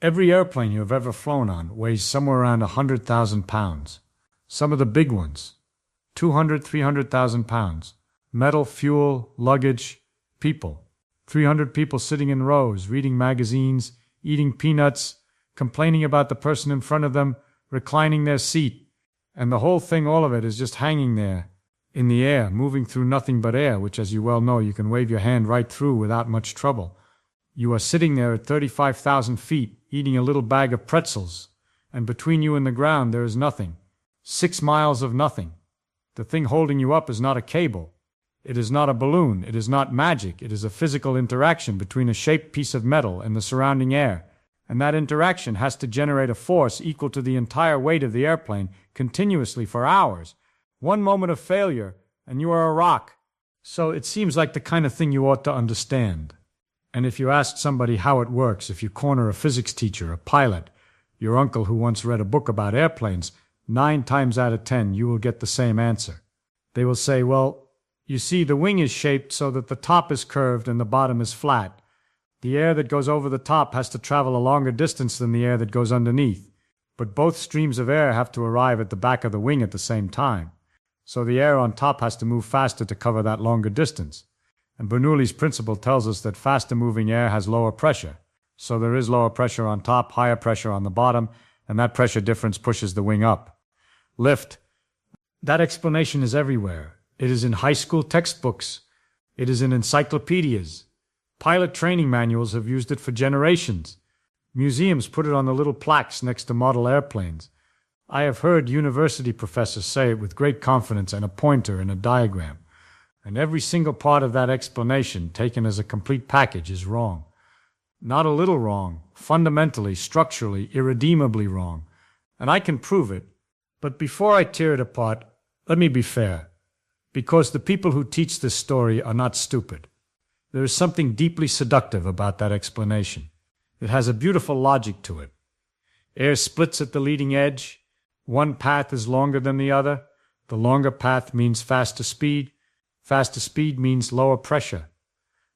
Every airplane you have ever flown on weighs somewhere around 100,000 pounds. Some of the big ones, 200, 300,000 pounds. Metal, fuel, luggage, people. 300 people sitting in rows, reading magazines, eating peanuts, complaining about the person in front of them, reclining their seat. And the whole thing, all of it, is just hanging there, in the air, moving through nothing but air, which, as you well know, you can wave your hand right through without much trouble. You are sitting there at 35,000 feet, eating a little bag of pretzels, and between you and the ground there is nothing. 6 miles of nothing. The thing holding you up is not a cable. It is not a balloon. It is not magic. It is a physical interaction between a shaped piece of metal and the surrounding air. And that interaction has to generate a force equal to the entire weight of the airplane continuously for hours. One moment of failure, and you are a rock. So it seems like the kind of thing you ought to understand. And if you ask somebody how it works, if you corner a physics teacher, a pilot, your uncle who once read a book about airplanes, 9 times out of 10 you will get the same answer. They will say, well, you see, the wing is shaped so that the top is curved and the bottom is flat. The air that goes over the top has to travel a longer distance than the air that goes underneath, but both streams of air have to arrive at the back of the wing at the same time. So the air on top has to move faster to cover that longer distance. And Bernoulli's principle tells us that faster moving air has lower pressure. So there is lower pressure on top, higher pressure on the bottom, and that pressure difference pushes the wing up. Lift. That explanation is everywhere. It is in high school textbooks. It is in encyclopedias. Pilot training manuals have used it for generations. Museums put it on the little plaques next to model airplanes. I have heard university professors say it with great confidence and a pointer and a diagram. And every single part of that explanation, taken as a complete package, is wrong. Not a little wrong, fundamentally, structurally, irredeemably wrong. And I can prove it. But before I tear it apart, let me be fair. Because the people who teach this story are not stupid. There is something deeply seductive about that explanation. It has a beautiful logic to it. Air splits at the leading edge. One path is longer than the other. The longer path means faster speed. Faster speed means lower pressure.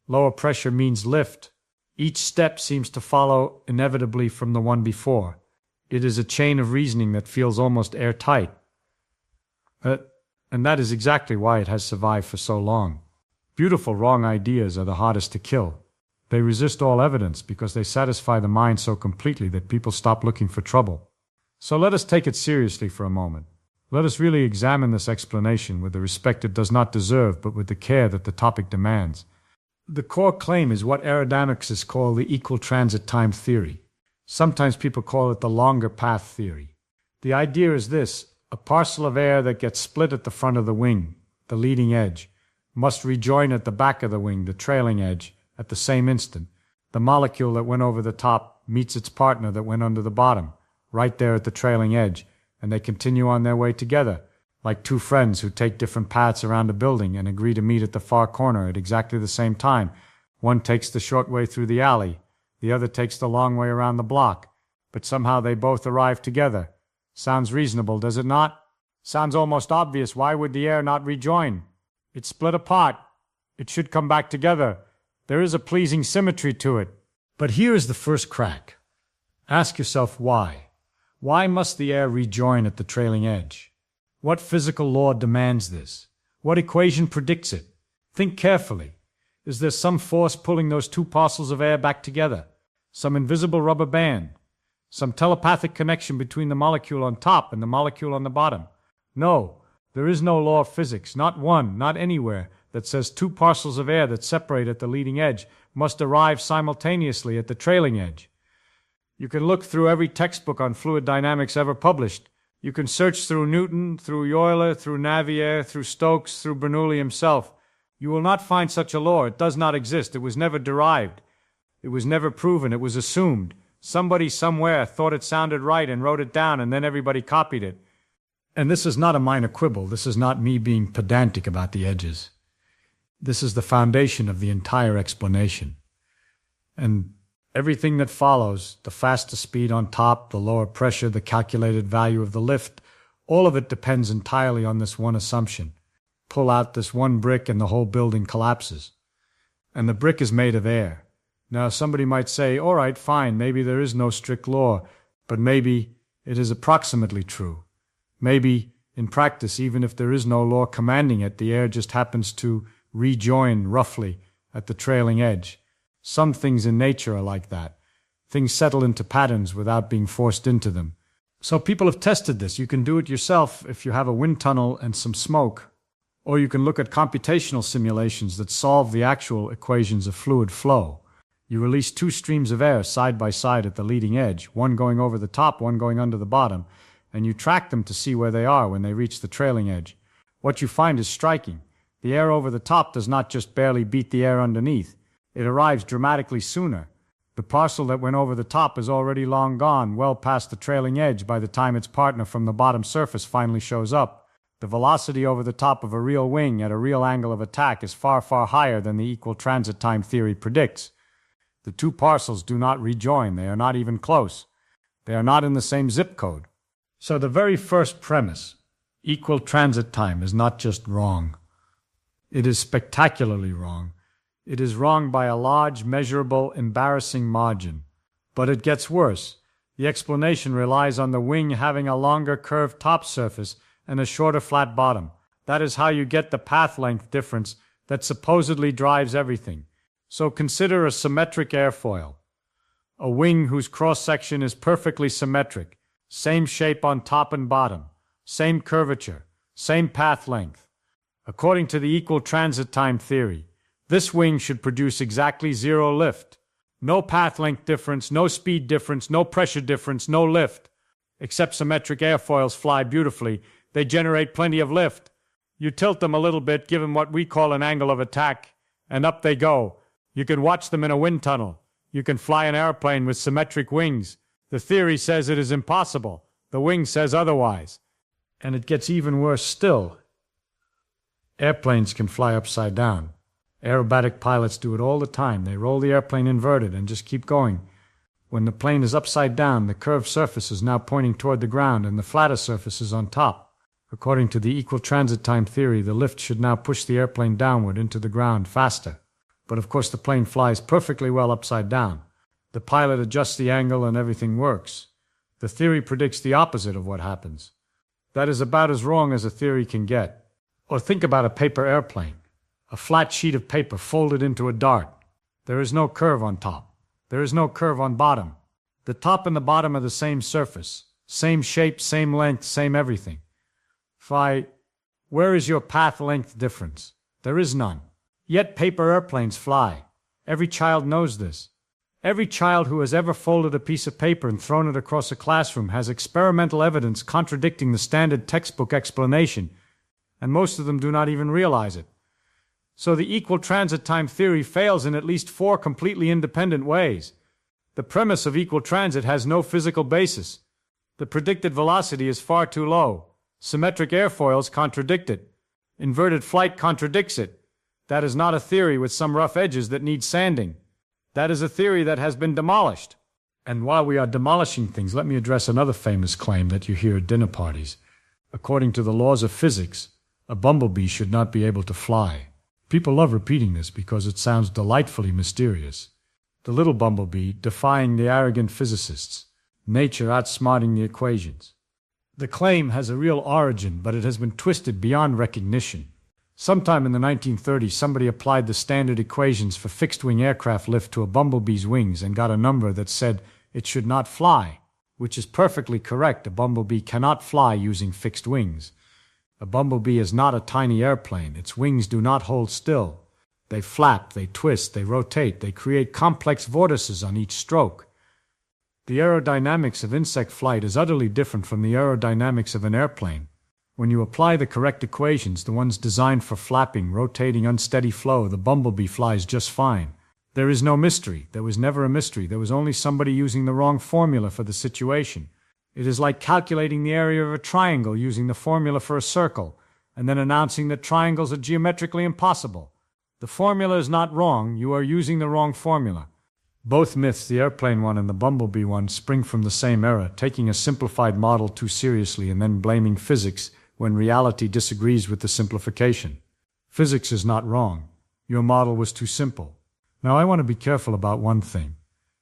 Lower pressure means lift. Each step seems to follow inevitably from the one before. It is a chain of reasoning that feels almost airtight. And that is exactly why it has survived for so long. Beautiful wrong ideas are the hardest to kill. They resist all evidence because they satisfy the mind so completely that people stop looking for trouble. So let us take it seriously for a moment. Let us really examine this explanation with the respect it does not deserve, but with the care that the topic demands. The core claim is what aerodynamics call the equal transit time theory. Sometimes people call it the longer path theory. The idea is this: a parcel of air that gets split at the front of the wing, the leading edge, must rejoin at the back of the wing, the trailing edge, at the same instant. The molecule that went over the top meets its partner that went under the bottom, right there at the trailing edge, and they continue on their way together, like two friends who take different paths around a building and agree to meet at the far corner at exactly the same time. One takes the short way through the alley, the other takes the long way around the block, but somehow they both arrive together. Sounds reasonable, does it not? Sounds almost obvious. Why would the air not rejoin? It's split apart. It should come back together. There is a pleasing symmetry to it. But here is the first crack. Ask yourself why. Why must the air rejoin at the trailing edge? What physical law demands this? What equation predicts it? Think carefully. Is there some force pulling those two parcels of air back together? Some invisible rubber band? Some telepathic connection between the molecule on top and the molecule on the bottom? No, there is no law of physics, not one, not anywhere, that says two parcels of air that separate at the leading edge must arrive simultaneously at the trailing edge. You can look through every textbook on fluid dynamics ever published. You can search through Newton, through Euler, through Navier, through Stokes, through Bernoulli himself. You will not find such a law. It does not exist. It was never derived. It was never proven. It was assumed. Somebody somewhere thought it sounded right and wrote it down, and then everybody copied it. And this is not a minor quibble. This is not me being pedantic about the edges. This is the foundation of the entire explanation. And everything that follows, the faster speed on top, the lower pressure, the calculated value of the lift, all of it depends entirely on this one assumption. Pull out this one brick and the whole building collapses. And the brick is made of air. Now somebody might say, all right, fine, maybe there is no strict law, but maybe it is approximately true. Maybe, in practice, even if there is no law commanding it, the air just happens to rejoin roughly at the trailing edge. Some things in nature are like that. Things settle into patterns without being forced into them. So people have tested this. You can do it yourself if you have a wind tunnel and some smoke, or you can look at computational simulations that solve the actual equations of fluid flow. You release two streams of air side by side at the leading edge, one going over the top, one going under the bottom, and you track them to see where they are when they reach the trailing edge. What you find is striking. The air over the top does not just barely beat the air underneath. It arrives dramatically sooner. The parcel that went over the top is already long gone, well past the trailing edge by the time its partner from the bottom surface finally shows up. The velocity over the top of a real wing at a real angle of attack is far, far higher than the equal transit time theory predicts. The two parcels do not rejoin. They are not even close. They are not in the same zip code. So the very first premise, equal transit time, is not just wrong. It is spectacularly wrong. It is wrong by a large, measurable, embarrassing margin. But it gets worse. The explanation relies on the wing having a longer curved top surface and a shorter flat bottom. That is how you get the path length difference that supposedly drives everything. So consider a symmetric airfoil. A wing whose cross-section is perfectly symmetric, same shape on top and bottom, same curvature, same path length. According to the equal transit time theory, this wing should produce exactly zero lift. No path length difference, no speed difference, no pressure difference, no lift. Except symmetric airfoils fly beautifully. They generate plenty of lift. You tilt them a little bit, give them what we call an angle of attack, and up they go. You can watch them in a wind tunnel. You can fly an airplane with symmetric wings. The theory says it is impossible. The wing says otherwise. And it gets even worse still. Airplanes can fly upside down. Aerobatic pilots do it all the time. They roll the airplane inverted and just keep going. When the plane is upside down, the curved surface is now pointing toward the ground and the flatter surface is on top. According to the equal transit time theory, the lift should now push the airplane downward into the ground faster. But of course the plane flies perfectly well upside down. The pilot adjusts the angle and everything works. The theory predicts the opposite of what happens. That is about as wrong as a theory can get. Or think about a paper airplane. A flat sheet of paper folded into a dart. There is no curve on top. There is no curve on bottom. The top and the bottom are the same surface. Same shape, same length, same everything. Where is your path length difference? There is none. Yet paper airplanes fly. Every child knows this. Every child who has ever folded a piece of paper and thrown it across a classroom has experimental evidence contradicting the standard textbook explanation, and most of them do not even realize it. So the equal transit time theory fails in at least 4 completely independent ways. The premise of equal transit has no physical basis. The predicted velocity is far too low. Symmetric airfoils contradict it. Inverted flight contradicts it. That is not a theory with some rough edges that need sanding. That is a theory that has been demolished. And while we are demolishing things, let me address another famous claim that you hear at dinner parties. According to the laws of physics, a bumblebee should not be able to fly. People love repeating this because it sounds delightfully mysterious. The little bumblebee defying the arrogant physicists. Nature outsmarting the equations. The claim has a real origin, but it has been twisted beyond recognition. Sometime in the 1930s, somebody applied the standard equations for fixed-wing aircraft lift to a bumblebee's wings and got a number that said it should not fly, which is perfectly correct. A bumblebee cannot fly using fixed wings. A bumblebee is not a tiny airplane. Its wings do not hold still. They flap, they twist, they rotate, they create complex vortices on each stroke. The aerodynamics of insect flight is utterly different from the aerodynamics of an airplane. When you apply the correct equations, the ones designed for flapping, rotating, unsteady flow, the bumblebee flies just fine. There is no mystery. There was never a mystery. There was only somebody using the wrong formula for the situation. It is like calculating the area of a triangle using the formula for a circle, and then announcing that triangles are geometrically impossible. The formula is not wrong. You are using the wrong formula. Both myths, the airplane one and the bumblebee one, spring from the same era, taking a simplified model too seriously and then blaming physics when reality disagrees with the simplification. Physics is not wrong. Your model was too simple. Now I want to be careful about one thing,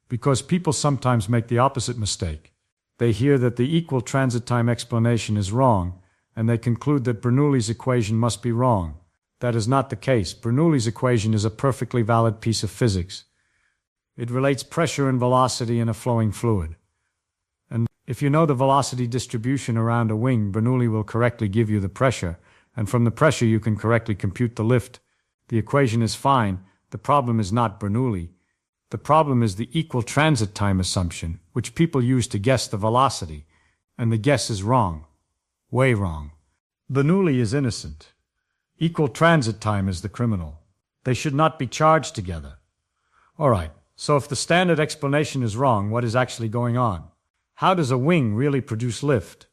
because people sometimes make the opposite mistake. They hear that the equal transit time explanation is wrong, and they conclude that Bernoulli's equation must be wrong. That is not the case. Bernoulli's equation is a perfectly valid piece of physics. It relates pressure and velocity in a flowing fluid. And if you know the velocity distribution around a wing, Bernoulli will correctly give you the pressure, and from the pressure you can correctly compute the lift. The equation is fine. The problem is not Bernoulli. The problem is the equal transit time assumption, which people use to guess the velocity, and the guess is wrong. Way wrong. Bernoulli is innocent. Equal transit time is the criminal. They should not be charged together. All right, so if the standard explanation is wrong, what is actually going on? How does a wing really produce lift?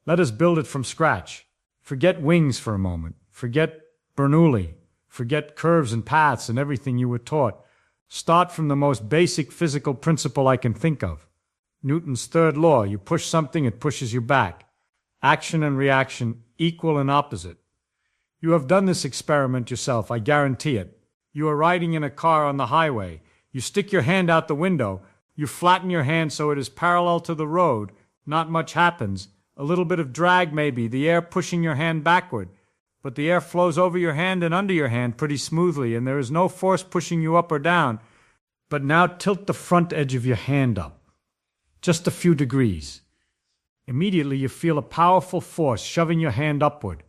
Let us build it from scratch. Forget wings for a moment. Forget Bernoulli. Forget curves and paths and everything you were taught. Start from the most basic physical principle I can think of. Newton's third law. You push something, it pushes you back. Action and reaction, equal and opposite. You have done this experiment yourself, I guarantee it. You are riding in a car on the highway. You stick your hand out the window. You flatten your hand so it is parallel to the road. Not much happens. A little bit of drag maybe, the air pushing your hand backward. But the air flows over your hand and under your hand pretty smoothly, and there is no force pushing you up or down. But now tilt the front edge of your hand up. Just a few degrees. Immediately you feel a powerful force shoving your hand upward.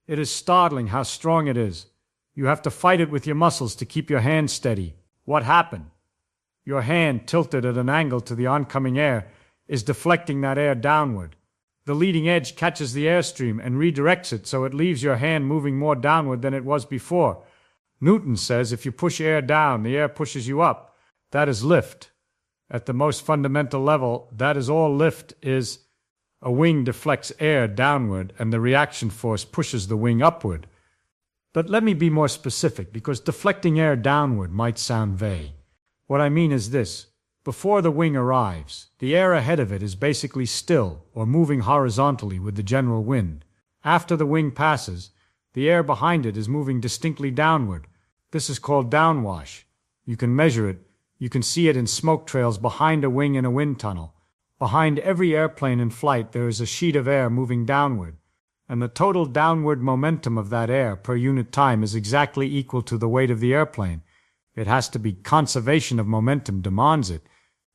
It is startling how strong it is. You have to fight it with your muscles to keep your hand steady. What happened? Your hand, tilted at an angle to the oncoming air, is deflecting that air downward. The leading edge catches the airstream and redirects it so it leaves your hand moving more downward than it was before. Newton says if you push air down, the air pushes you up. That is lift. At the most fundamental level, that is all lift is. A wing deflects air downward and the reaction force pushes the wing upward. But let me be more specific, because deflecting air downward might sound vague. What I mean is this. Before the wing arrives, the air ahead of it is basically still or moving horizontally with the general wind. After the wing passes, the air behind it is moving distinctly downward. This is called downwash. You can measure it. You can see it in smoke trails behind a wing in a wind tunnel. Behind every airplane in flight there is a sheet of air moving downward, and the total downward momentum of that air per unit time is exactly equal to the weight of the airplane. It has to be. Conservation of momentum demands it.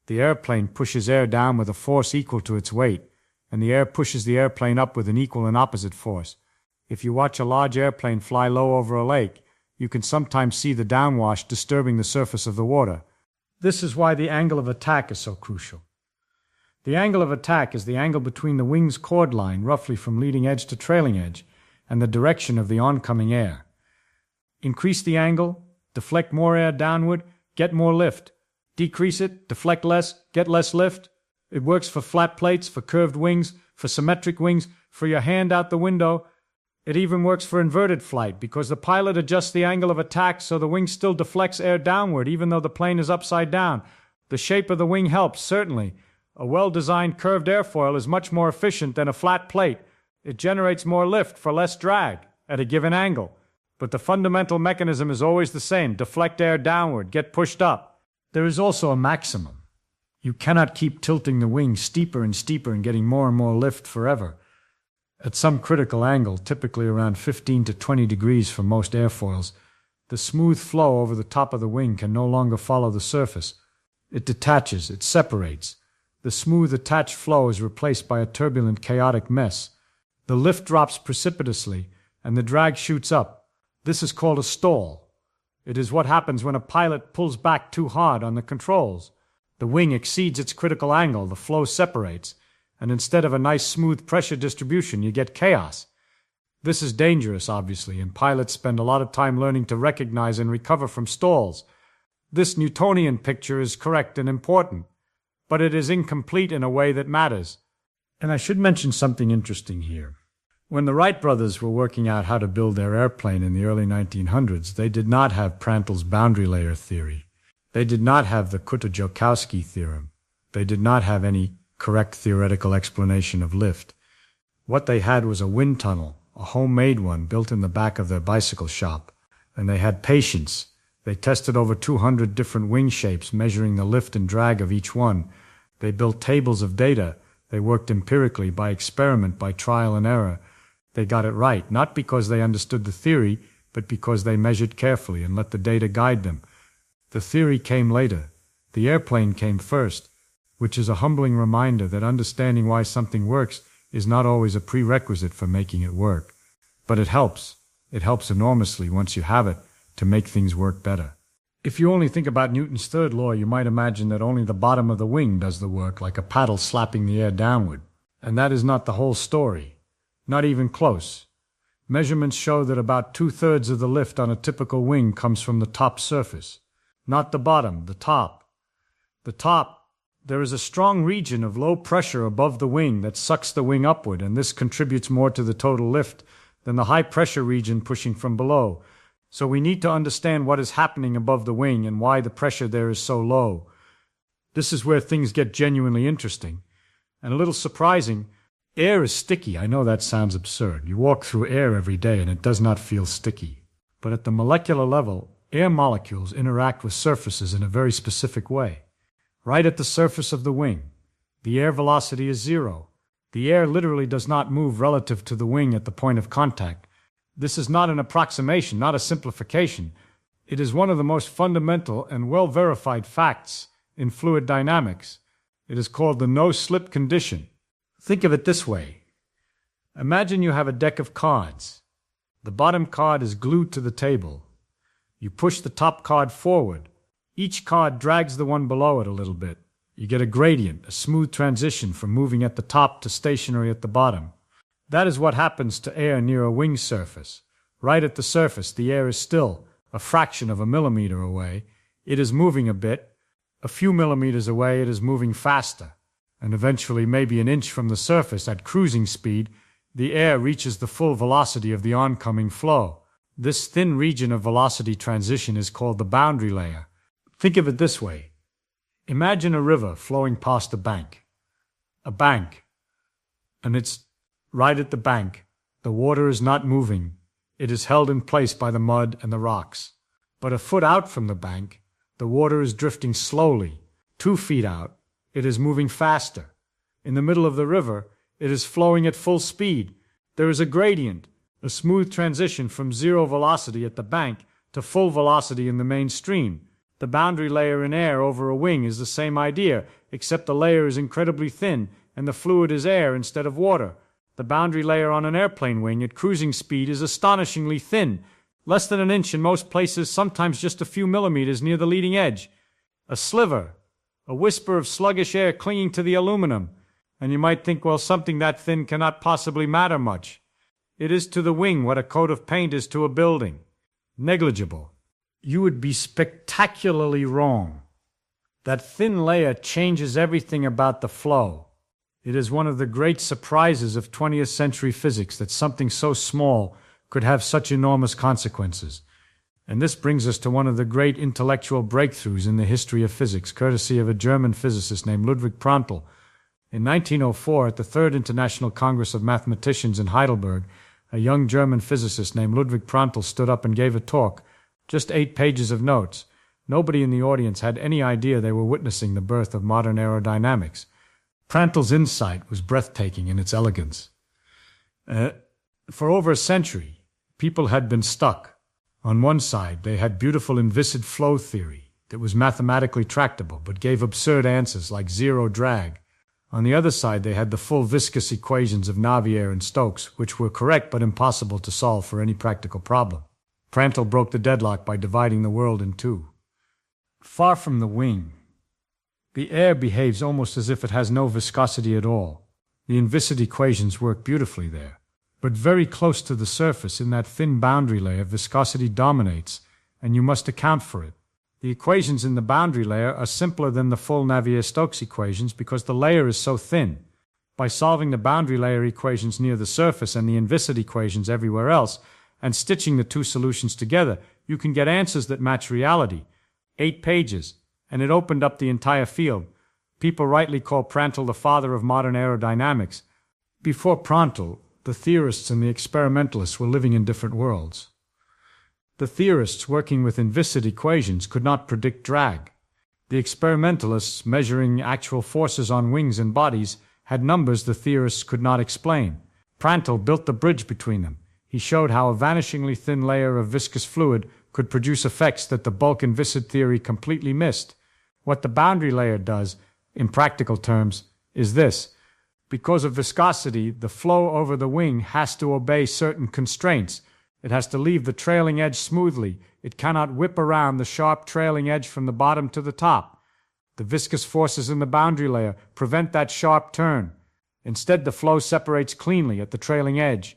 The airplane pushes air down with a force equal to its weight, and the air pushes the airplane up with an equal and opposite force. If you watch a large airplane fly low over a lake, you can sometimes see the downwash disturbing the surface of the water. This is why the angle of attack is so crucial. The angle of attack is the angle between the wing's chord line, roughly from leading edge to trailing edge, and the direction of the oncoming air. Increase the angle, deflect more air downward, get more lift. Decrease it, deflect less, get less lift. It works for flat plates, for curved wings, for symmetric wings, for your hand out the window. It even works for inverted flight, because the pilot adjusts the angle of attack so the wing still deflects air downward even though the plane is upside down. The shape of the wing helps, certainly. A well-designed curved airfoil is much more efficient than a flat plate. It generates more lift for less drag at a given angle. But the fundamental mechanism is always the same. Deflect air downward, get pushed up. There is also a maximum. You cannot keep tilting the wing steeper and steeper and getting more and more lift forever. At some critical angle, typically around 15 to 20 degrees for most airfoils, the smooth flow over the top of the wing can no longer follow the surface. It detaches, it separates. The smooth attached flow is replaced by a turbulent, chaotic mess. The lift drops precipitously, and the drag shoots up. This is called a stall. It is what happens when a pilot pulls back too hard on the controls. The wing exceeds its critical angle, the flow separates, and instead of a nice smooth pressure distribution, you get chaos. This is dangerous, obviously, and pilots spend a lot of time learning to recognize and recover from stalls. This Newtonian picture is correct and important, but it is incomplete in a way that matters. And I should mention something interesting here. When the Wright brothers were working out how to build their airplane in the early 1900s, they did not have Prandtl's boundary layer theory. They did not have the Kutta-Joukowsky theorem. They did not have any correct theoretical explanation of lift. What they had was a wind tunnel, a homemade one built in the back of their bicycle shop. And they had patience. They tested over 200 different wing shapes, measuring the lift and drag of each one. They built tables of data. They worked empirically, by experiment, by trial and error. They got it right, not because they understood the theory, but because they measured carefully and let the data guide them. The theory came later. The airplane came first, which is a humbling reminder that understanding why something works is not always a prerequisite for making it work. But it helps. It helps enormously once you have it to make things work better. If you only think about Newton's third law, you might imagine that only the bottom of the wing does the work, like a paddle slapping the air downward. And that is not the whole story. Not even close. Measurements show that about 2/3 of the lift on a typical wing comes from the top surface. Not the bottom, the top. The top, there is a strong region of low pressure above the wing that sucks the wing upward, and this contributes more to the total lift than the high pressure region pushing from below. So we need to understand what is happening above the wing and why the pressure there is so low. This is where things get genuinely interesting. And a little surprising, air is sticky. I know that sounds absurd. You walk through air every day and it does not feel sticky. But at the molecular level, air molecules interact with surfaces in a very specific way. Right at the surface of the wing, the air velocity is zero. The air literally does not move relative to the wing at the point of contact. This is not an approximation, not a simplification. It is one of the most fundamental and well-verified facts in fluid dynamics. It is called the no-slip condition. Think of it this way. Imagine you have a deck of cards. The bottom card is glued to the table. You push the top card forward. Each card drags the one below it a little bit. You get a gradient, a smooth transition from moving at the top to stationary at the bottom. That is what happens to air near a wing surface. Right at the surface, the air is still, a fraction of a millimeter away. It is moving a bit. A few millimeters away, it is moving faster. And eventually, maybe an inch from the surface at cruising speed, the air reaches the full velocity of the oncoming flow. This thin region of velocity transition is called the boundary layer. Think of it this way. Imagine a river flowing past a bank. And it's right at the bank. The water is not moving. It is held in place by the mud and the rocks. But a foot out from the bank, the water is drifting slowly. 2 feet out, it is moving faster. In the middle of the river, it is flowing at full speed. There is a gradient, a smooth transition from zero velocity at the bank to full velocity in the main stream. The boundary layer in air over a wing is the same idea, except the layer is incredibly thin and the fluid is air instead of water. The boundary layer on an airplane wing at cruising speed is astonishingly thin, less than an inch in most places, sometimes just a few millimeters near the leading edge. A sliver, a whisper of sluggish air clinging to the aluminum. And you might think, well, something that thin cannot possibly matter much. It is to the wing what a coat of paint is to a building. Negligible. You would be spectacularly wrong. That thin layer changes everything about the flow. It is one of the great surprises of 20th century physics that something so small could have such enormous consequences. And this brings us to one of the great intellectual breakthroughs in the history of physics, courtesy of a German physicist named Ludwig Prandtl. In 1904, at the Third International Congress of Mathematicians in Heidelberg, a young German physicist named Ludwig Prandtl stood up and gave a talk, just 8 pages of notes. Nobody in the audience had any idea they were witnessing the birth of modern aerodynamics. Prandtl's insight was breathtaking in its elegance. For over a century, people had been stuck. On one side, they had beautiful inviscid flow theory that was mathematically tractable but gave absurd answers like zero drag. On the other side, they had the full viscous equations of Navier and Stokes, which were correct but impossible to solve for any practical problem. Prandtl broke the deadlock by dividing the world in two. Far from the wing, the air behaves almost as if it has no viscosity at all. The inviscid equations work beautifully there. But very close to the surface, in that thin boundary layer, viscosity dominates, and you must account for it. The equations in the boundary layer are simpler than the full Navier-Stokes equations because the layer is so thin. By solving the boundary layer equations near the surface and the inviscid equations everywhere else, and stitching the two solutions together, you can get answers that match reality. 8 pages, and it opened up the entire field. People rightly call Prandtl the father of modern aerodynamics. Before Prandtl, the theorists and the experimentalists were living in different worlds. The theorists working with inviscid equations could not predict drag. The experimentalists measuring actual forces on wings and bodies had numbers the theorists could not explain. Prandtl built the bridge between them. He showed how a vanishingly thin layer of viscous fluid could produce effects that the bulk inviscid theory completely missed. What the boundary layer does, in practical terms, is this. Because of viscosity, the flow over the wing has to obey certain constraints. It has to leave the trailing edge smoothly. It cannot whip around the sharp trailing edge from the bottom to the top. The viscous forces in the boundary layer prevent that sharp turn. Instead, the flow separates cleanly at the trailing edge.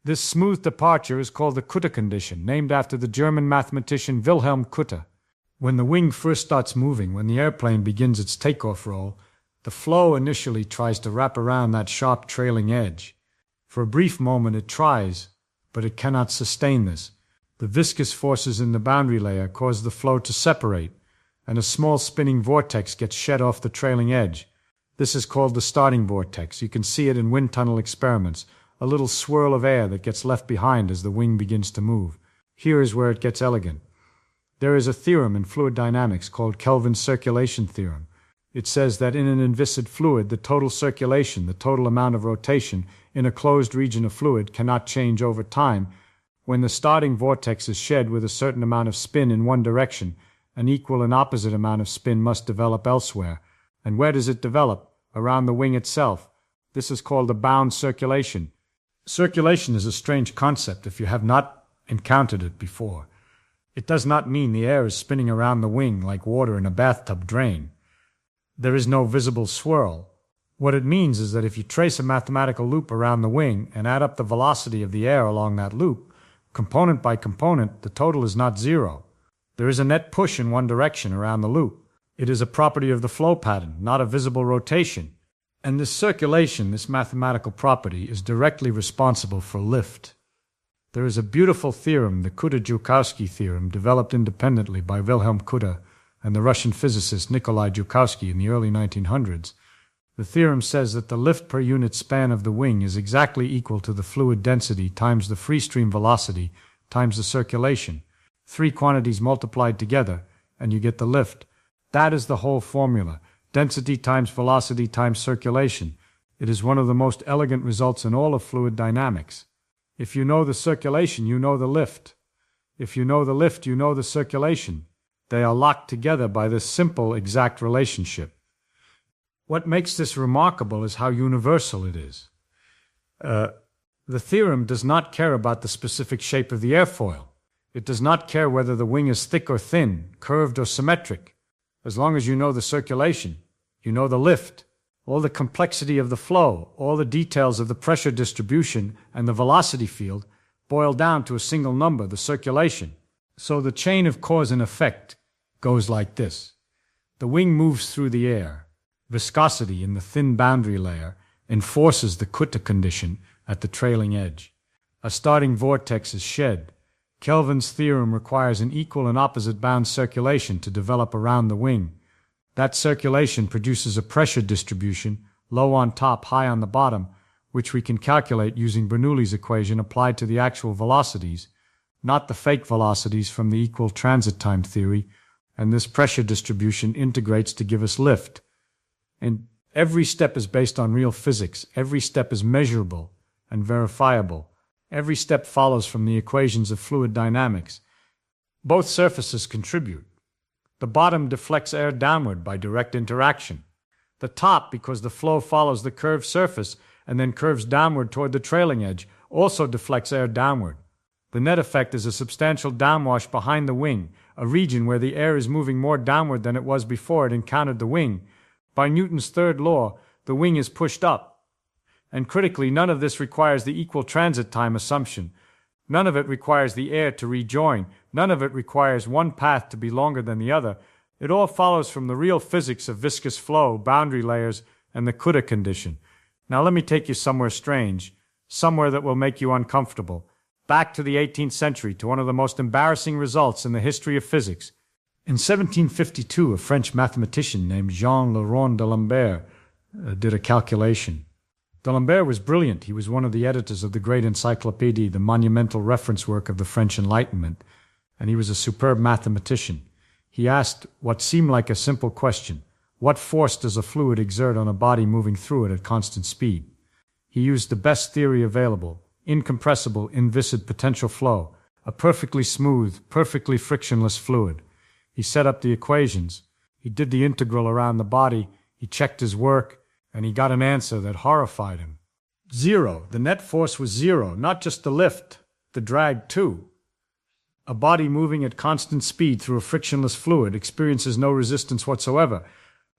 This smooth departure is called the Kutta condition, named after the German mathematician Wilhelm Kutta. When the wing first starts moving, when the airplane begins its takeoff roll, the flow initially tries to wrap around that sharp trailing edge. For a brief moment it tries, but it cannot sustain this. The viscous forces in the boundary layer cause the flow to separate, and a small spinning vortex gets shed off the trailing edge. This is called the starting vortex. You can see it in wind tunnel experiments, a little swirl of air that gets left behind as the wing begins to move. Here is where it gets elegant. There is a theorem in fluid dynamics called Kelvin's circulation theorem. It says that in an inviscid fluid, the total circulation, the total amount of rotation in a closed region of fluid cannot change over time. When the starting vortex is shed with a certain amount of spin in one direction, an equal and opposite amount of spin must develop elsewhere. And where does it develop? Around the wing itself. This is called a bound circulation. Circulation is a strange concept if you have not encountered it before. It does not mean the air is spinning around the wing like water in a bathtub drain. There is no visible swirl. What it means is that if you trace a mathematical loop around the wing and add up the velocity of the air along that loop, component by component, the total is not zero. There is a net push in one direction around the loop. It is a property of the flow pattern, not a visible rotation. And this circulation, this mathematical property, is directly responsible for lift. There is a beautiful theorem, the Kutta-Joukowsky theorem, developed independently by Wilhelm Kutta and the Russian physicist Nikolai Joukowsky in the early 1900s. The theorem says that the lift per unit span of the wing is exactly equal to the fluid density times the free stream velocity times the circulation. Three quantities multiplied together, and you get the lift. That is the whole formula. Density times velocity times circulation. It is one of the most elegant results in all of fluid dynamics. If you know the circulation, you know the lift. If you know the lift, you know the circulation. They are locked together by this simple, exact relationship. What makes this remarkable is how universal it is. The theorem does not care about the specific shape of the airfoil. It does not care whether the wing is thick or thin, curved or symmetric. As long as you know the circulation, you know the lift. All the complexity of the flow, all the details of the pressure distribution and the velocity field boil down to a single number, the circulation. So the chain of cause and effect goes like this. The wing moves through the air. Viscosity in the thin boundary layer enforces the Kutta condition at the trailing edge. A starting vortex is shed. Kelvin's theorem requires an equal and opposite bound circulation to develop around the wing. That circulation produces a pressure distribution, low on top, high on the bottom, which we can calculate using Bernoulli's equation applied to the actual velocities, not the fake velocities from the equal transit time theory, and this pressure distribution integrates to give us lift. And every step is based on real physics. Every step is measurable and verifiable. Every step follows from the equations of fluid dynamics. Both surfaces contribute. The bottom deflects air downward by direct interaction. The top, because the flow follows the curved surface and then curves downward toward the trailing edge, also deflects air downward. The net effect is a substantial downwash behind the wing, a region where the air is moving more downward than it was before it encountered the wing. By Newton's third law, the wing is pushed up. And critically, none of this requires the equal transit time assumption. None of it requires the air to rejoin. None of it requires one path to be longer than the other. It all follows from the real physics of viscous flow, boundary layers, and the Kutta condition. Now let me take you somewhere strange, somewhere that will make you uncomfortable. Back to the 18th century, to one of the most embarrassing results in the history of physics. In 1752, a French mathematician named Jean Le Rond d'Alembert did a calculation. D'Alembert was brilliant. He was one of the editors of the great encyclopedia, the monumental reference work of the French Enlightenment. and he was a superb mathematician. He asked what seemed like a simple question: what force does a fluid exert on a body moving through it at constant speed? He used the best theory available: incompressible, inviscid potential flow, a perfectly smooth, perfectly frictionless fluid. He set up the equations, he did the integral around the body, he checked his work, and he got an answer that horrified him. Zero. The net force was zero, not just the lift, the drag too. A body moving at constant speed through a frictionless fluid experiences no resistance whatsoever.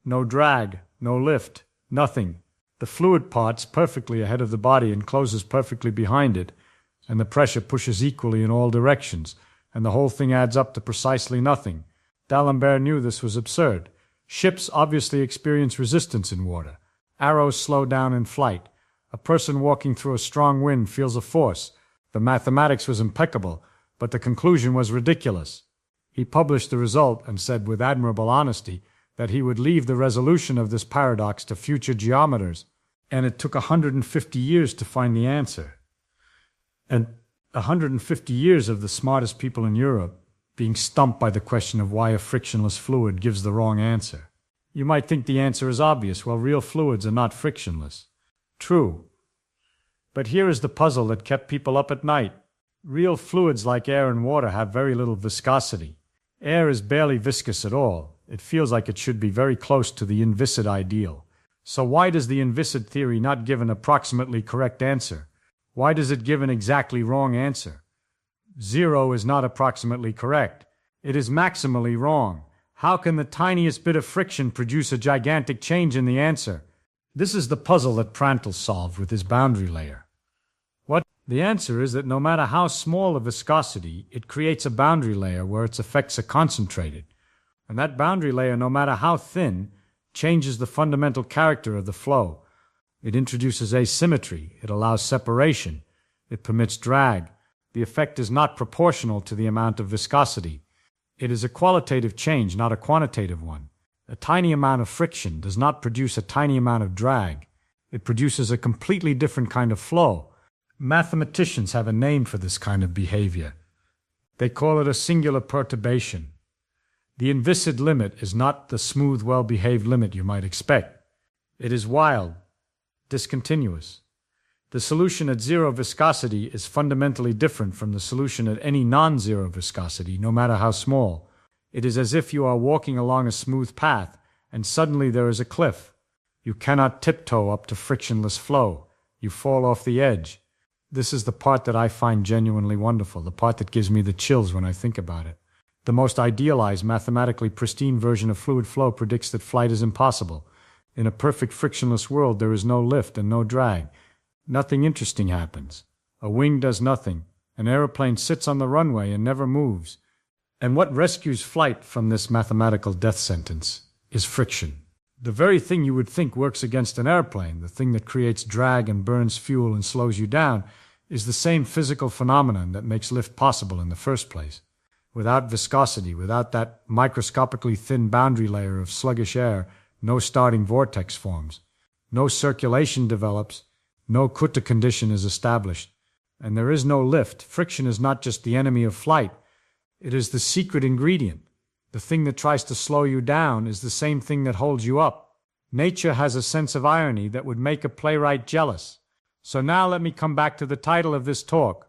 No drag, no lift, nothing. The fluid parts perfectly ahead of the body and closes perfectly behind it, and the pressure pushes equally in all directions, and the whole thing adds up to precisely nothing. D'Alembert knew this was absurd. Ships obviously experience resistance in water. Arrows slow down in flight. A person walking through a strong wind feels a force. The mathematics was impeccable, but the conclusion was ridiculous. He published the result and said with admirable honesty that he would leave the resolution of this paradox to future geometers, and it took 150 years to find the answer. And 150 years of the smartest people in Europe being stumped by the question of why a frictionless fluid gives the wrong answer. You might think the answer is obvious. Well, real fluids are not frictionless. True. But here is the puzzle that kept people up at night. Real fluids like air and water have very little viscosity. Air is barely viscous at all. It feels like it should be very close to the inviscid ideal. So why does the inviscid theory not give an approximately correct answer? Why does it give an exactly wrong answer? Zero is not approximately correct. It is maximally wrong. How can the tiniest bit of friction produce a gigantic change in the answer? This is the puzzle that Prandtl solved with his boundary layer. What? The answer is that no matter how small a viscosity, it creates a boundary layer where its effects are concentrated. And that boundary layer, no matter how thin, changes the fundamental character of the flow. It introduces asymmetry. It allows separation. It permits drag. The effect is not proportional to the amount of viscosity. It is a qualitative change, not a quantitative one. A tiny amount of friction does not produce a tiny amount of drag. It produces a completely different kind of flow. Mathematicians have a name for this kind of behavior. They call it a singular perturbation. The inviscid limit is not the smooth, well-behaved limit you might expect. It is wild, discontinuous. The solution at zero viscosity is fundamentally different from the solution at any non-zero viscosity, no matter how small. It is as if you are walking along a smooth path, and suddenly there is a cliff. You cannot tiptoe up to frictionless flow. You fall off the edge. This is the part that I find genuinely wonderful, the part that gives me the chills when I think about it. The most idealized, mathematically pristine version of fluid flow predicts that flight is impossible. In a perfect frictionless world, there is no lift and no drag. Nothing interesting happens. A wing does nothing. An aeroplane sits on the runway and never moves. And what rescues flight from this mathematical death sentence is friction. The very thing you would think works against an airplane, the thing that creates drag and burns fuel and slows you down, is the same physical phenomenon that makes lift possible in the first place. Without viscosity, without that microscopically thin boundary layer of sluggish air, no starting vortex forms. No circulation develops. No Kutta condition is established. And there is no lift. Friction is not just the enemy of flight. It is the secret ingredient. The thing that tries to slow you down is the same thing that holds you up. Nature has a sense of irony that would make a playwright jealous. So now let me come back to the title of this talk.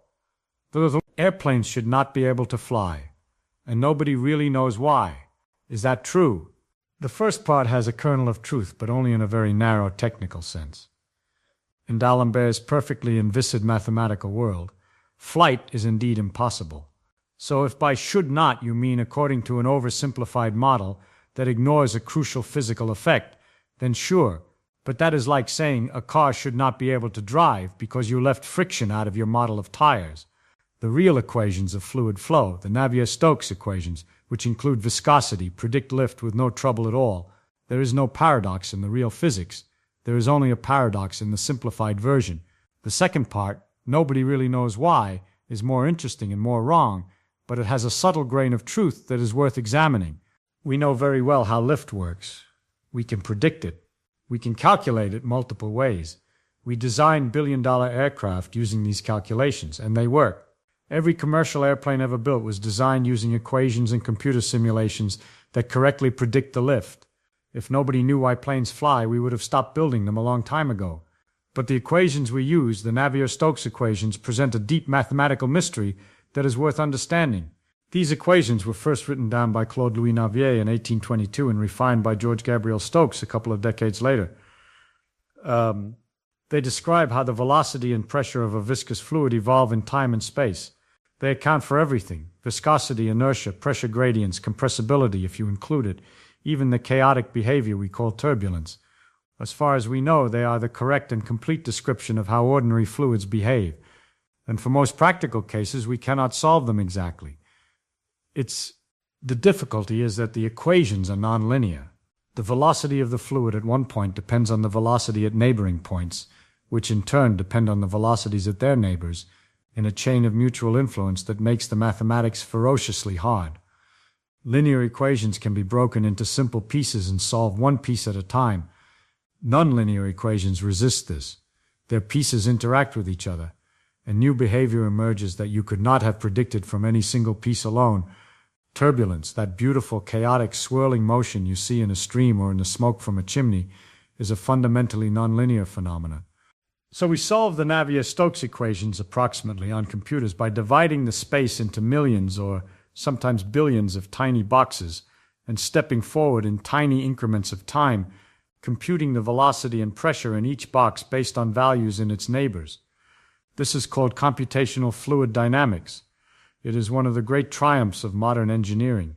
The airplanes should not be able to fly. And nobody really knows why. Is that true? The first part has a kernel of truth, but only in a very narrow technical sense. In D'Alembert's perfectly inviscid mathematical world, flight is indeed impossible. So if by should not you mean according to an oversimplified model that ignores a crucial physical effect, then sure, but that is like saying a car should not be able to drive because you left friction out of your model of tires. The real equations of fluid flow, the Navier-Stokes equations, which include viscosity, predict lift with no trouble at all. There is no paradox in the real physics. There is only a paradox in the simplified version. The second part, nobody really knows why, is more interesting and more wrong, but it has a subtle grain of truth that is worth examining. We know very well how lift works. We can predict it. We can calculate it multiple ways. We design billion-dollar aircraft using these calculations, and they work. Every commercial airplane ever built was designed using equations and computer simulations that correctly predict the lift. If nobody knew why planes fly, we would have stopped building them a long time ago. But the equations we use, the Navier-Stokes equations, present a deep mathematical mystery that is worth understanding. These equations were first written down by Claude Louis Navier in 1822 and refined by George Gabriel Stokes a couple of decades later. They describe how the velocity and pressure of a viscous fluid evolve in time and space. They account for everything: viscosity, inertia, pressure gradients, compressibility, if you include it, even the chaotic behavior we call turbulence. As far as we know, they are the correct and complete description of how ordinary fluids behave. And for most practical cases, we cannot solve them exactly. The difficulty is that the equations are nonlinear. The velocity of the fluid at one point depends on the velocity at neighboring points, which in turn depend on the velocities at their neighbors, in a chain of mutual influence that makes the mathematics ferociously hard. Linear equations can be broken into simple pieces and solved one piece at a time. Nonlinear equations resist this. Their pieces interact with each other, and new behavior emerges that you could not have predicted from any single piece alone. Turbulence, that beautiful, chaotic, swirling motion you see in a stream or in the smoke from a chimney, is a fundamentally nonlinear phenomenon. So we solve the Navier-Stokes equations approximately on computers by dividing the space into millions or sometimes billions of tiny boxes and stepping forward in tiny increments of time, computing the velocity and pressure in each box based on values in its neighbors. This is called computational fluid dynamics. It is one of the great triumphs of modern engineering.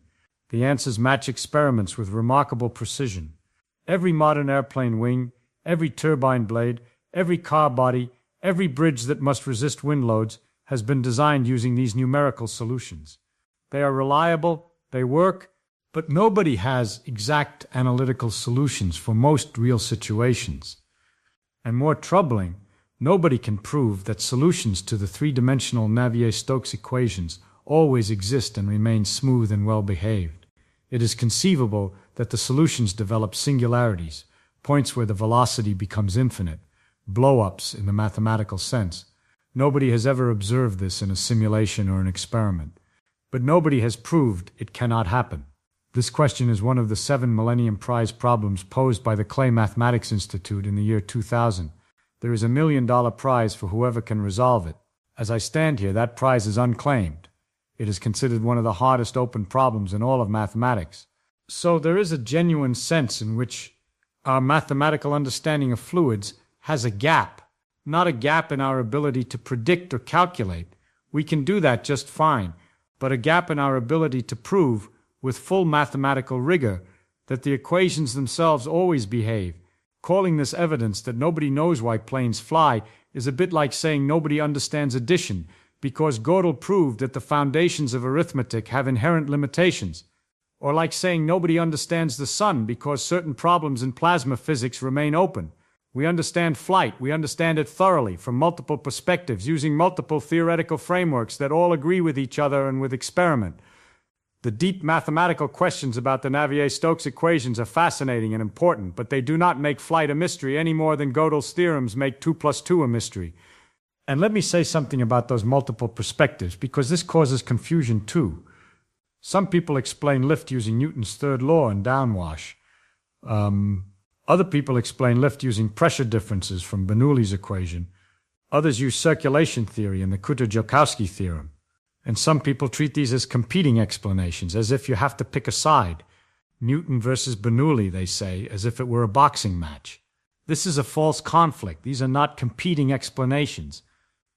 The answers match experiments with remarkable precision. Every modern airplane wing, every turbine blade, every car body, every bridge that must resist wind loads has been designed using these numerical solutions. They are reliable, they work, but nobody has exact analytical solutions for most real situations. And more troubling, nobody can prove that solutions to the three-dimensional Navier-Stokes equations always exist and remain smooth and well-behaved. It is conceivable that the solutions develop singularities, points where the velocity becomes infinite, blow-ups in the mathematical sense. Nobody has ever observed this in a simulation or an experiment. But nobody has proved it cannot happen. This question is one of the 7 Millennium Prize problems posed by the Clay Mathematics Institute in the year 2000. There is a $1 million prize for whoever can resolve it. As I stand here, that prize is unclaimed. It is considered one of the hardest open problems in all of mathematics. So there is a genuine sense in which our mathematical understanding of fluids has a gap, not a gap in our ability to predict or calculate. We can do that just fine, but a gap in our ability to prove with full mathematical rigor that the equations themselves always behave. Calling this evidence that nobody knows why planes fly is a bit like saying nobody understands addition, because Gödel proved that the foundations of arithmetic have inherent limitations. Or like saying nobody understands the sun because certain problems in plasma physics remain open. We understand flight, we understand it thoroughly, from multiple perspectives, using multiple theoretical frameworks that all agree with each other and with experiment. The deep mathematical questions about the Navier-Stokes equations are fascinating and important, but they do not make flight a mystery any more than Gödel's theorems make 2 + 2 a mystery. And let me say something about those multiple perspectives, because this causes confusion too. Some people explain lift using Newton's third law and downwash. Other people explain lift using pressure differences from Bernoulli's equation. Others use circulation theory and the Kutta-Joukowski theorem. And some people treat these as competing explanations, as if you have to pick a side. Newton versus Bernoulli, they say, as if it were a boxing match. This is a false conflict. These are not competing explanations.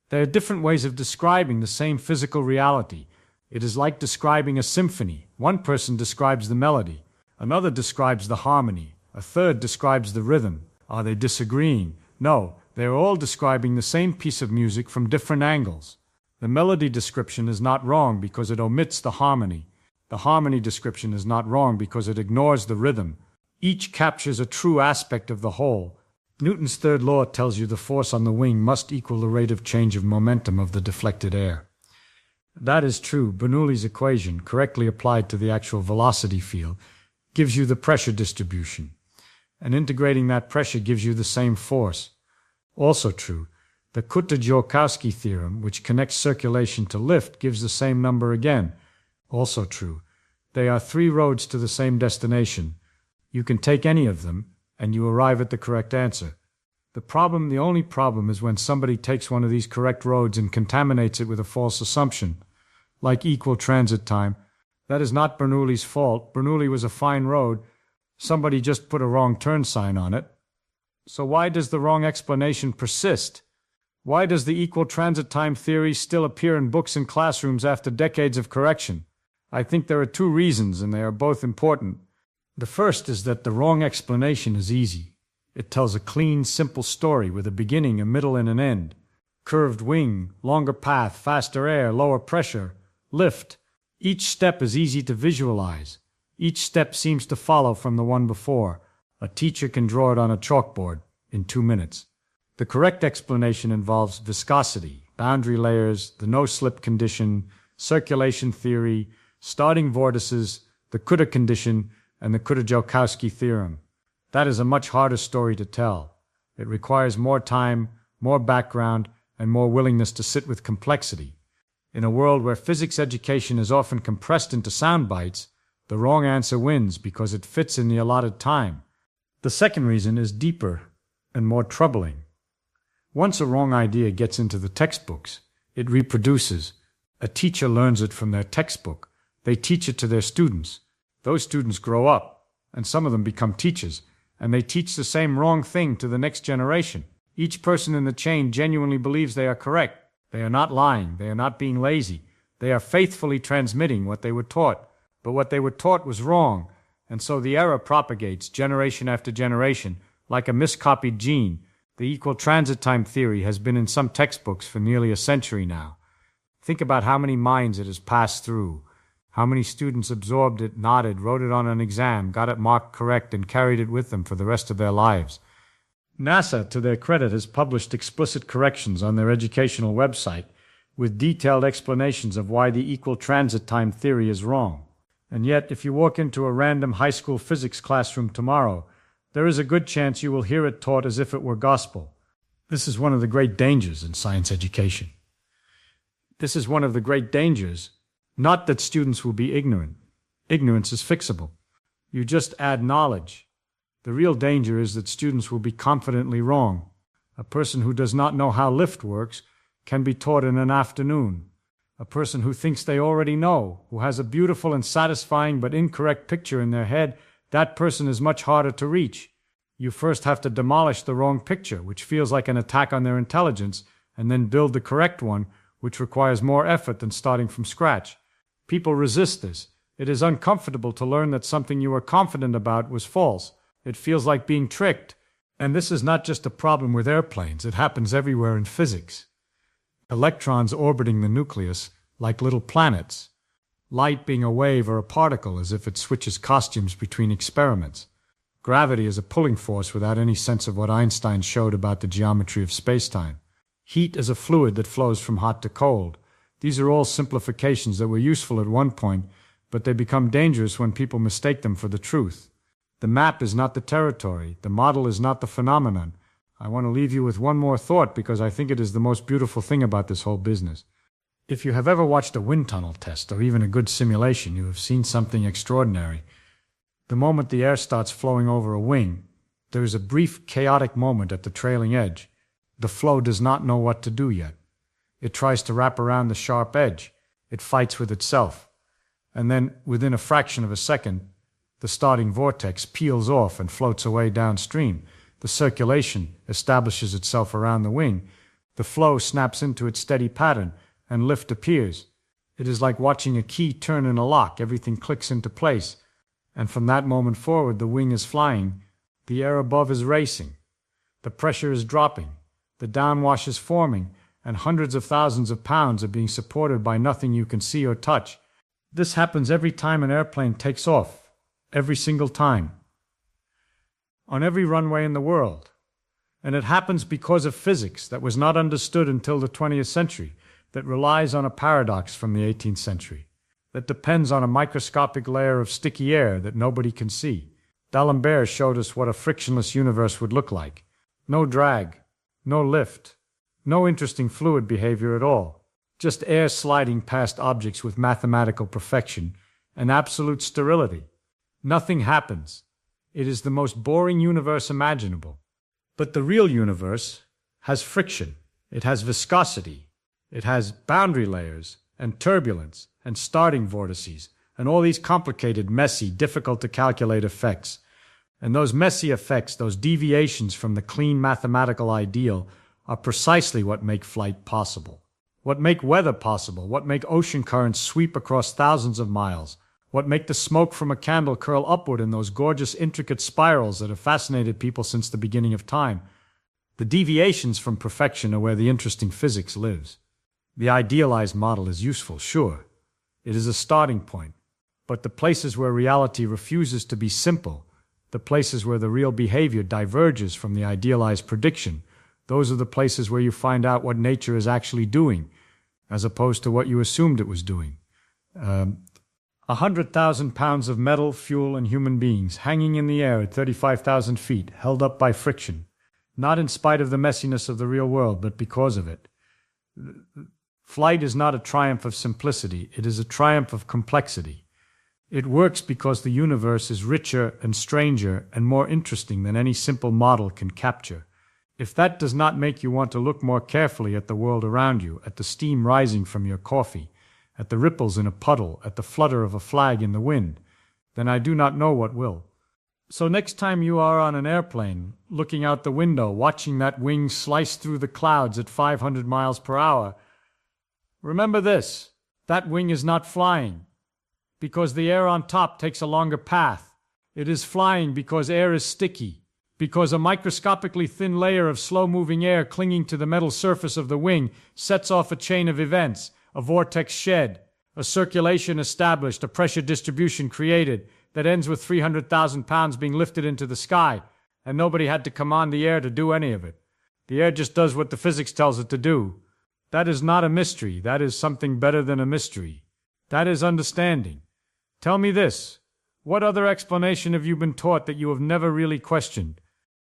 There are different ways of describing the same physical reality. It is like describing a symphony. One person describes the melody. Another describes the harmony. A third describes the rhythm. Are they disagreeing? No, they are all describing the same piece of music from different angles. The melody description is not wrong because it omits the harmony. The harmony description is not wrong because it ignores the rhythm. Each captures a true aspect of the whole. Newton's third law tells you the force on the wing must equal the rate of change of momentum of the deflected air. That is true. Bernoulli's equation, correctly applied to the actual velocity field, gives you the pressure distribution. And integrating that pressure gives you the same force. Also true. The Kutta theorem, which connects circulation to lift, gives the same number again. Also true. They are three roads to the same destination. You can take any of them, and you arrive at the correct answer. The only problem is when somebody takes one of these correct roads and contaminates it with a false assumption, like equal transit time. That is not Bernoulli's fault. Bernoulli was a fine road. Somebody just put a wrong turn sign on it. So why does the wrong explanation persist? Why does the equal transit time theory still appear in books and classrooms after decades of correction? I think there are two reasons, and they are both important. The first is that the wrong explanation is easy. It tells a clean, simple story with a beginning, a middle, and an end. Curved wing, longer path, faster air, lower pressure, lift. Each step is easy to visualize. Each step seems to follow from the one before. A teacher can draw it on a chalkboard in 2 minutes. The correct explanation involves viscosity, boundary layers, the no-slip condition, circulation theory, starting vortices, the Kutta condition, and the Kutta-Joukowski theorem. That is a much harder story to tell. It requires more time, more background, and more willingness to sit with complexity. In a world where physics education is often compressed into sound bites, the wrong answer wins because it fits in the allotted time. The second reason is deeper and more troubling. Once a wrong idea gets into the textbooks, it reproduces. A teacher learns it from their textbook. They teach it to their students. Those students grow up, and some of them become teachers, and they teach the same wrong thing to the next generation. Each person in the chain genuinely believes they are correct. They are not lying. They are not being lazy. They are faithfully transmitting what they were taught. But what they were taught was wrong, and so the error propagates generation after generation, like a miscopied gene. The equal transit time theory has been in some textbooks for nearly a century now. Think about how many minds it has passed through. How many students absorbed it, nodded, wrote it on an exam, got it marked correct, and carried it with them for the rest of their lives. NASA, to their credit, has published explicit corrections on their educational website with detailed explanations of why the equal transit time theory is wrong. And yet, if you walk into a random high school physics classroom tomorrow, there is a good chance you will hear it taught as if it were gospel. This is one of the great dangers in science education. This is one of the great dangers. Not that students will be ignorant. Ignorance is fixable. You just add knowledge. The real danger is that students will be confidently wrong. A person who does not know how lift works can be taught in an afternoon. A person who thinks they already know, who has a beautiful and satisfying but incorrect picture in their head, that person is much harder to reach. You first have to demolish the wrong picture, which feels like an attack on their intelligence, and then build the correct one, which requires more effort than starting from scratch. People resist this. It is uncomfortable to learn that something you were confident about was false. It feels like being tricked. And this is not just a problem with airplanes. It happens everywhere in physics. Electrons orbiting the nucleus like little planets. Light being a wave or a particle as if it switches costumes between experiments. Gravity is a pulling force without any sense of what Einstein showed about the geometry of spacetime. Heat is a fluid that flows from hot to cold. These are all simplifications that were useful at one point, but they become dangerous when people mistake them for the truth. The map is not the territory. The model is not the phenomenon. I want to leave you with one more thought because I think it is the most beautiful thing about this whole business. If you have ever watched a wind tunnel test or even a good simulation, you have seen something extraordinary. The moment the air starts flowing over a wing, there is a brief chaotic moment at the trailing edge. The flow does not know what to do yet. It tries to wrap around the sharp edge. It fights with itself. And then, within a fraction of a second, the starting vortex peels off and floats away downstream. The circulation establishes itself around the wing. The flow snaps into its steady pattern, and lift appears. It is like watching a key turn in a lock. Everything clicks into place. And from that moment forward, the wing is flying. The air above is racing. The pressure is dropping. The downwash is forming, and hundreds of thousands of pounds are being supported by nothing you can see or touch. This happens every time an airplane takes off. Every single time. On every runway in the world. And it happens because of physics that was not understood until the 20th century, that relies on a paradox from the 18th century, that depends on a microscopic layer of sticky air that nobody can see. D'Alembert showed us what a frictionless universe would look like. No drag, no lift, No interesting fluid behavior at all. Just air sliding past objects with mathematical perfection and absolute sterility. Nothing happens. It is the most boring universe imaginable. But the real universe has friction. It has viscosity. It has boundary layers and turbulence and starting vortices and all these complicated, messy, difficult to calculate effects. And those messy effects, those deviations from the clean mathematical ideal, are precisely what make flight possible. What make weather possible, what make ocean currents sweep across thousands of miles, what make the smoke from a candle curl upward in those gorgeous, intricate spirals that have fascinated people since the beginning of time. The deviations from perfection are where the interesting physics lives. The idealized model is useful, sure. It is a starting point. But the places where reality refuses to be simple, the places where the real behavior diverges from the idealized prediction, those are the places where you find out what nature is actually doing, as opposed to what you assumed it was doing. 100,000 pounds of metal, fuel, and human beings hanging in the air at 35,000 feet, held up by friction, not in spite of the messiness of the real world, but because of it. Flight is not a triumph of simplicity, it is a triumph of complexity. It works because the universe is richer and stranger and more interesting than any simple model can capture. If that does not make you want to look more carefully at the world around you, at the steam rising from your coffee, at the ripples in a puddle, at the flutter of a flag in the wind, then I do not know what will. So next time you are on an airplane, looking out the window, watching that wing slice through the clouds at 500 miles per hour, remember this: that wing is not flying because the air on top takes a longer path. It is flying because air is sticky, because a microscopically thin layer of slow-moving air clinging to the metal surface of the wing sets off a chain of events, a vortex shed, a circulation established, a pressure distribution created that ends with 300,000 pounds being lifted into the sky, and nobody had to command the air to do any of it. The air just does what the physics tells it to do. That is not a mystery. That is something better than a mystery. That is understanding. Tell me this: what other explanation have you been taught that you have never really questioned?